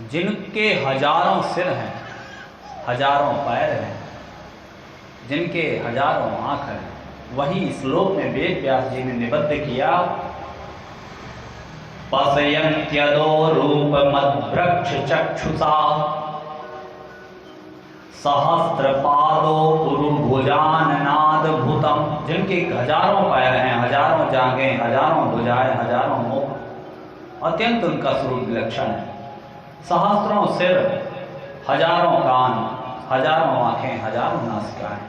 जिनके हजारों सिर हैं, हजारों पैर हैं, जिनके हजारों आँख हैं, वही श्लोक में वेद व्यास जी ने निबद्ध किया, पश्यन्त्यदो रूपमद्वृक्ष चक्षुषा सहस्रपादो पुरुभुजाननादभूतम। जिनके हजारों पैर हैं, हजारों जांघें, हजारों भुजाएं, हजारों मुख, अत्यंत उनका स्वरूप विलक्षण है। सहस्रों सिर, हजारों कान, हजारों आंखें, हजारों नासिकाएं,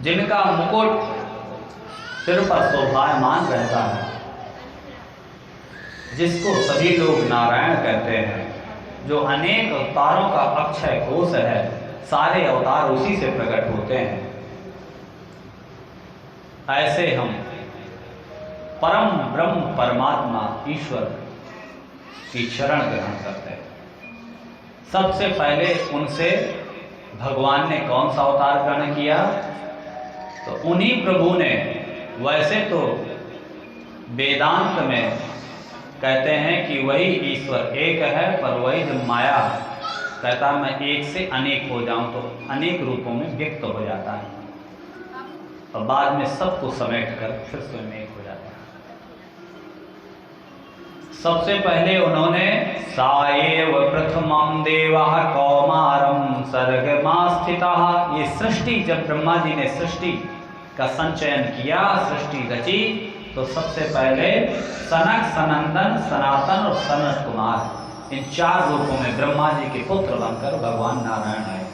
जिनका मुकुट सिर पर शोभायमान रहता है, जिसको सभी लोग नारायण कहते हैं, जो अनेक अवतारों का अक्षय कोश है, सारे अवतार उसी से प्रकट होते हैं। ऐसे हम परम ब्रह्म परमात्मा ईश्वर की शरण ग्रहण करते हैं। सबसे पहले उनसे भगवान ने कौन सा अवतार ग्रहण किया? तो उन्हीं प्रभु ने, वैसे तो वेदांत में कहते हैं कि वही ईश्वर एक है, पर वही जब माया कहता मैं एक से अनेक हो जाऊं तो अनेक रूपों में व्यक्त हो जाता है और बाद में सबको समेट कर फिर स्वयं एक हो जाता है। सबसे पहले उन्होंने साएव प्रथमं देवः कौमारं सर्गमास्थितः, ये सृष्टि, जब ब्रह्मा जी ने सृष्टि का संचयन किया, सृष्टि रची, तो सबसे पहले सनक, सनंदन, सनातन और सनत कुमार, इन चार रूपों में ब्रह्मा जी के पुत्र बनकर भगवान नारायण आए,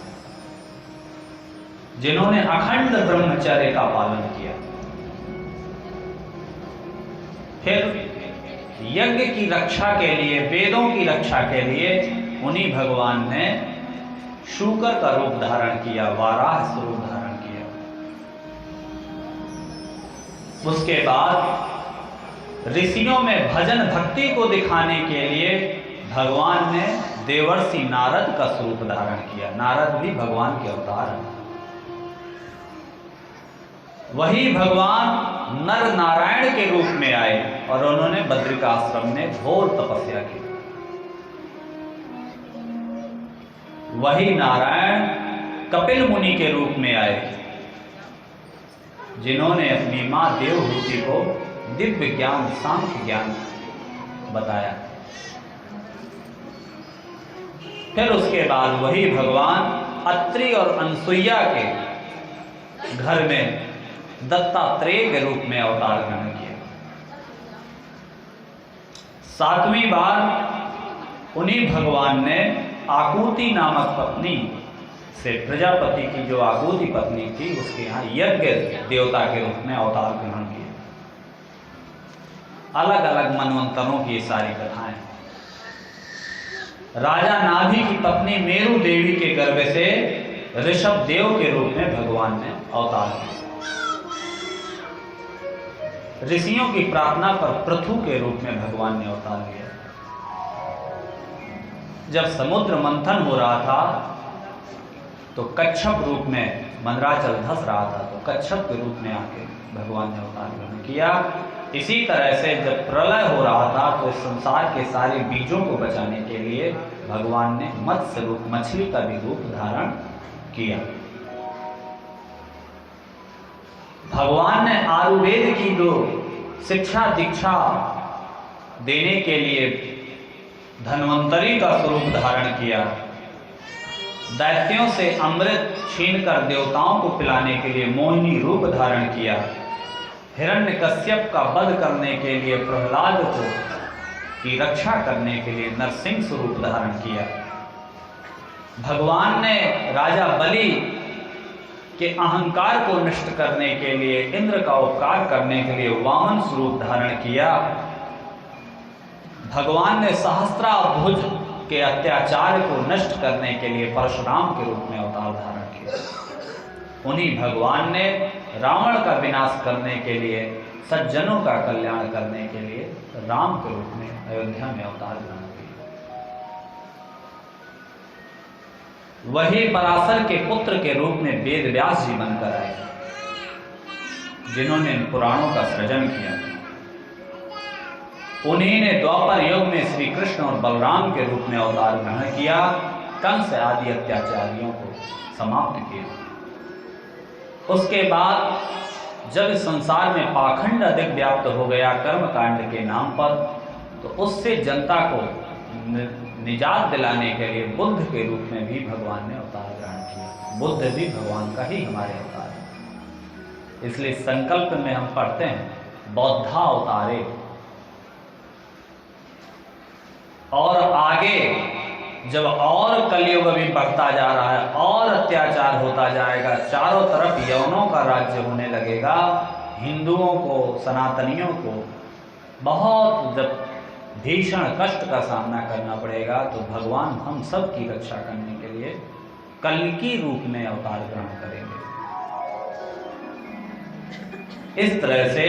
जिन्होंने अखंड ब्रह्मचर्य का पालन किया। फिर यज्ञ की रक्षा के लिए, वेदों की रक्षा के लिए उन्हीं भगवान ने शूकर का रूप धारण किया, वाराह स्वरूप धारण किया। उसके बाद ऋषियों में भजन भक्ति को दिखाने के लिए भगवान ने देवर्षि नारद का स्वरूप धारण किया। नारद भी भगवान के अवतार हैं। वही भगवान नर नारायण के रूप में आए और उन्होंने बद्रिकाश्रम में घोर तपस्या की। वही नारायण कपिल मुनि के रूप में आए, जिन्होंने अपनी मां देवहूति को दिव्य ज्ञान, सांख्य ज्ञान बताया। फिर उसके बाद वही भगवान अत्रि और अनसुईया के घर में दत्तात्रेय के रूप में अवतार ग्रहण किया। सातवीं बार उन्हीं भगवान ने आकुति नामक पत्नी से, प्रजापति की जो आकुति पत्नी थी, उसके यहाँ यज्ञ देवता के रूप में अवतार ग्रहण किया। अलग अलग मनवंतरों की ये सारी कथाएं। राजा नाभि की पत्नी मेरु देवी के गर्भ से ऋषभ देव के रूप में भगवान ने अवतार किया। ऋषियों की प्रार्थना पर पृथु के रूप में भगवान ने अवतार लिया। जब समुद्र मंथन हो रहा था तो कच्छप रूप में मंदराचल धस रहा था, तो कच्छप के रूप में आके भगवान ने अवतार ग्रहण किया। इसी तरह से जब प्रलय हो रहा था तो संसार के सारे बीजों को बचाने के लिए भगवान ने मत्स्य रूप, मछली का भी रूप धारण किया। भगवान ने आयुर्वेद की जो शिक्षा दीक्षा देने के लिए धन्वंतरी का स्वरूप धारण किया। दैत्यों से अमृत छीनकर देवताओं को पिलाने के लिए मोहिनी रूप धारण किया। हिरण्यकश्यप का वध करने के लिए, प्रहलाद को की रक्षा करने के लिए नरसिंह स्वरूप धारण किया। भगवान ने राजा बलि के अहंकार को नष्ट करने के लिए, इंद्र का उपकार करने के लिए वामन स्वरूप धारण किया। भगवान ने सहस्त्राभुज के अत्याचार को नष्ट करने के लिए परशुराम के रूप में अवतार धारण किया। उन्हीं भगवान ने रावण का विनाश करने के लिए, सज्जनों का कल्याण करने के लिए राम के रूप में अयोध्या में अवतार ग्रहण किया। वही पराशर के पुत्र के रूप में वेद व्यास जी बनकर आए, जिन्होंने पुराणों का सृजन किया। उन्हीं ने द्वापर युग में श्री कृष्ण और बलराम के रूप में अवतार ग्रहण किया, कंस आदि अत्याचारियों को समाप्त किया। उसके बाद जब संसार में पाखंड अधिक व्याप्त हो गया कर्मकांड के नाम पर, तो उससे जनता को निजात दिलाने के लिए बुद्ध के रूप में भी भगवान ने अवतार ग्रहण किया। बुद्ध भी भगवान का ही हमारे अवतार है। इसलिए संकल्प में हम पढ़ते हैं बौद्धा अवतारे, और आगे जब और कलयुग भी बढ़ता जा रहा है और अत्याचार होता जाएगा, चारों तरफ यवनों का राज्य होने लगेगा, हिंदुओं को, सनातनियों को बहुत जब भीषण कष्ट का सामना करना पड़ेगा, तो भगवान हम सब की रक्षा करने के लिए कल्कि रूप में अवतार ग्रहण करेंगे। इस तरह से